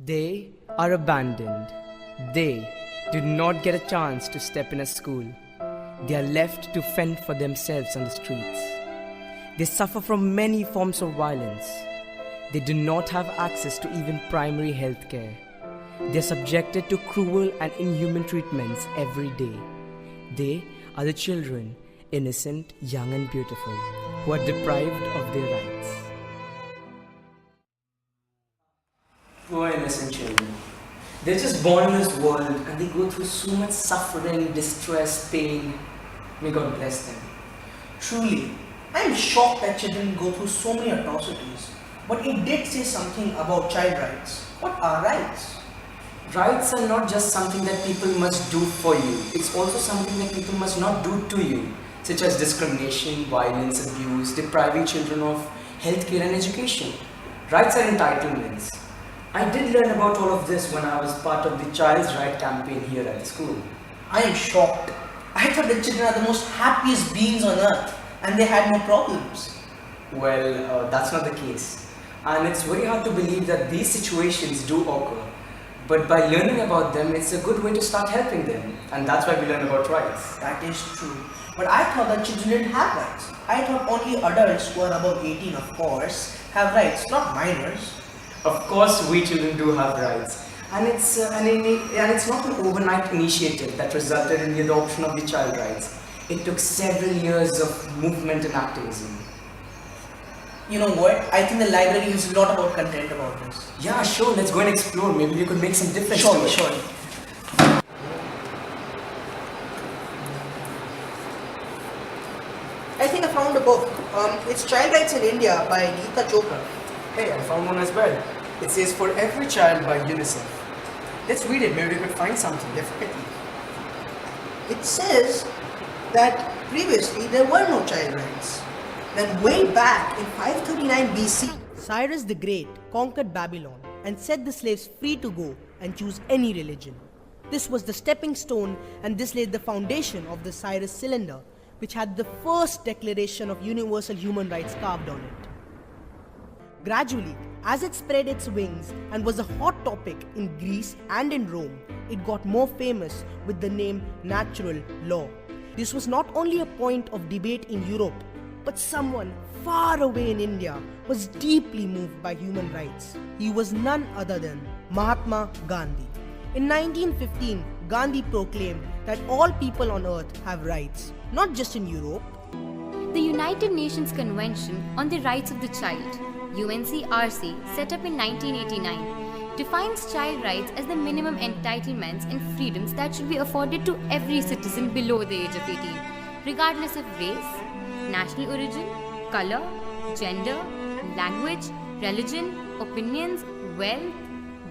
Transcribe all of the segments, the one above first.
They are abandoned. They do not get a chance to step in a school. They are left to fend for themselves on the streets. They suffer from many forms of violence. They do not have access to even primary health care. They are subjected to cruel and inhuman treatments every day. They are the children, innocent, young and beautiful, who are deprived of their rights. Poor innocent children. They're just born in this world and they go through so much suffering, distress, pain. May God bless them. Truly, I am shocked that children go through so many atrocities. But it did say something about child rights. What are rights? Rights are not just something that people must do for you. It's also something that people must not do to you, such as discrimination, violence, abuse, depriving children of healthcare and education. Rights are entitlements. I did learn about all of this when I was part of the Child's Right campaign here at the school. I am shocked. I thought that children are the most happiest beings on earth and they had no problems. Well, that's not the case. And it's very hard to believe that these situations do occur. But by learning about them, it's a good way to start helping them. And that's why we learn about rights. That is true. But I thought that children didn't have rights. I thought only adults who are above 18, of course, have rights, not minors. Of course, we children do have rights. And it's not an overnight initiative that resulted in the adoption of the child rights. It took several years of movement and activism. You know what? I think the library has a lot about content about this. Yeah, sure. Let's go and explore. Maybe we could make some difference Sure, to it. sure. I think I found a book. It's Child Rights in India by Geeta Chopra. Hey, I found one as well. It says For Every Child by UNICEF. Let's read it. Maybe we could find something definitely. It says that previously there were no child rights. Then way back in 539 BC, Cyrus the Great conquered Babylon and set the slaves free to go and choose any religion. This was the stepping stone and this laid the foundation of the Cyrus cylinder, which had the first declaration of universal human rights carved on it. Gradually, as it spread its wings and was a hot topic in Greece and in Rome, it got more famous with the name natural law. This was not only a point of debate in Europe, but someone far away in India was deeply moved by human rights. He was none other than Mahatma Gandhi. In 1915, Gandhi proclaimed that all people on earth have rights, not just in Europe. The United Nations Convention on the Rights of the Child, UNCRC, set up in 1989, defines child rights as the minimum entitlements and freedoms that should be afforded to every citizen below the age of 18, regardless of race, national origin, color, gender, language, religion, opinions, wealth,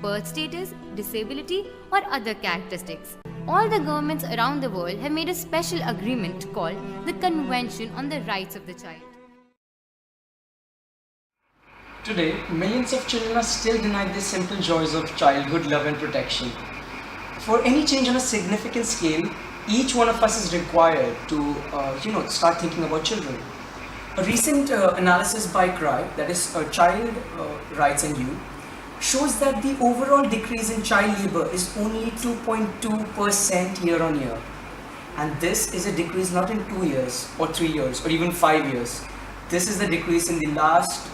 birth status, disability, or other characteristics. All the governments around the world have made a special agreement called the Convention on the Rights of the Child. Today, millions of children are still denied the simple joys of childhood love and protection. For any change on a significant scale, each one of us is required to, start thinking about children. A recent analysis by CRY, that is Child Rights and Youth, shows that the overall decrease in child labor is only 2.2% year on year. And this is a decrease not in 2 years or 3 years or even 5 years. This is the decrease in the last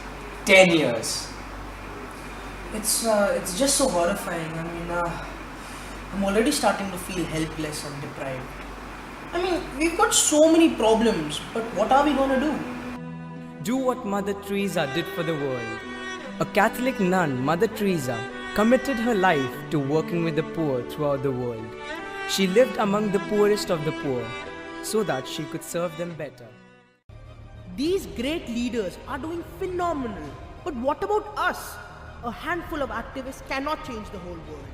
10 years. It's just so horrifying. I'm already starting to feel helpless and deprived. We've got so many problems, but what are we going to do? Do what Mother Teresa did for the world. A Catholic nun, Mother Teresa, committed her life to working with the poor throughout the world. She lived among the poorest of the poor so that she could serve them better. These great leaders are doing phenomenal. But what about us? A handful of activists cannot change the whole world.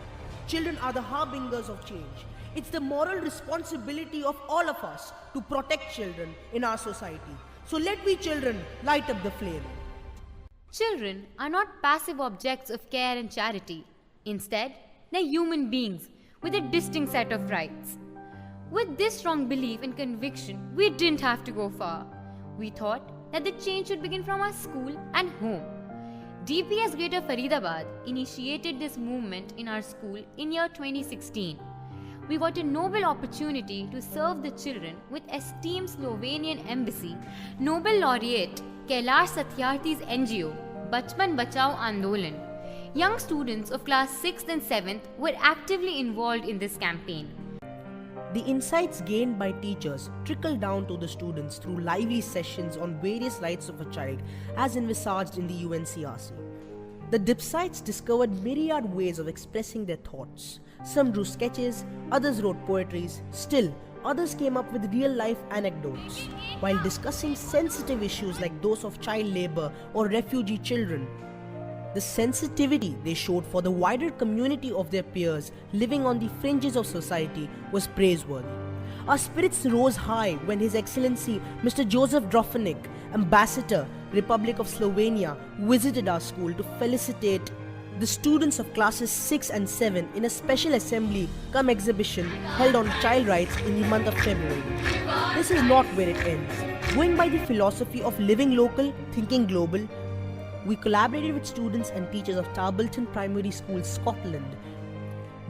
Children are the harbingers of change. It's the moral responsibility of all of us to protect children in our society. So let we children light up the flame. Children are not passive objects of care and charity. Instead, they're human beings with a distinct set of rights. With this strong belief and conviction, we didn't have to go far. We thought that the change should begin from our school and home. DPS Greater Faridabad initiated this movement in our school in year 2016. We got a noble opportunity to serve the children with esteemed Slovenian embassy, Nobel laureate Kailash Satyarthi's NGO, Bachpan Bachao Andolan. Young students of class 6th and 7th were actively involved in this campaign. The insights gained by teachers trickle down to the students through lively sessions on various rights of a child as envisaged in the UNCRC. The dipsites discovered myriad ways of expressing their thoughts. Some drew sketches, others wrote poetries, still others came up with real-life anecdotes. While discussing sensitive issues like those of child labor or refugee children, the sensitivity they showed for the wider community of their peers living on the fringes of society was praiseworthy. Our spirits rose high when His Excellency Mr. Joseph Drofenik, Ambassador, Republic of Slovenia, visited our school to felicitate the students of classes 6 and 7 in a special assembly cum exhibition held on child rights in the month of February. This is not where it ends. Going by the philosophy of living local, thinking global, we collaborated with students and teachers of Tarbolton Primary School, Scotland,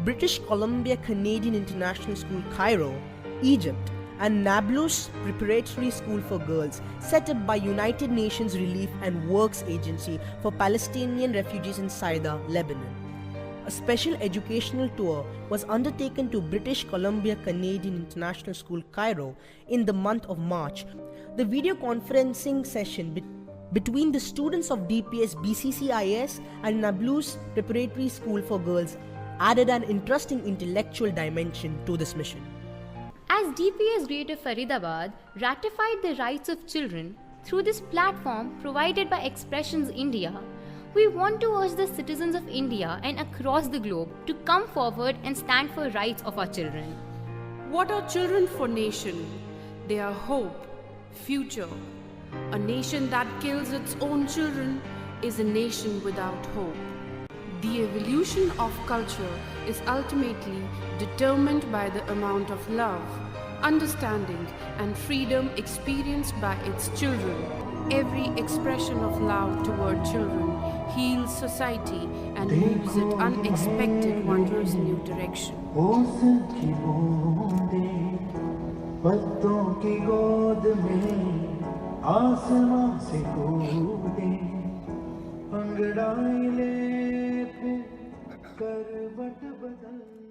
British Columbia Canadian International School, Cairo, Egypt, and Nablus Preparatory School for Girls, set up by United Nations Relief and Works Agency for Palestinian refugees in Saida, Lebanon. A special educational tour was undertaken to British Columbia Canadian International School, Cairo, in the month of March. The video conferencing session between the students of DPS BCCIS and Nablus Preparatory School for Girls added an interesting intellectual dimension to this mission. As DPS Greater Faridabad ratified the rights of children through this platform provided by Expressions India, we want to urge the citizens of India and across the globe to come forward and stand for rights of our children. What are children for nation? They are hope, future. A nation that kills its own children is a nation without hope. The evolution of culture is ultimately determined by the amount of love, understanding, and freedom experienced by its children. Every expression of love toward children heals society and moves it unexpected wondrous new direction. आसमां से कूदे अंगड़ाई ले फिर करवट बदल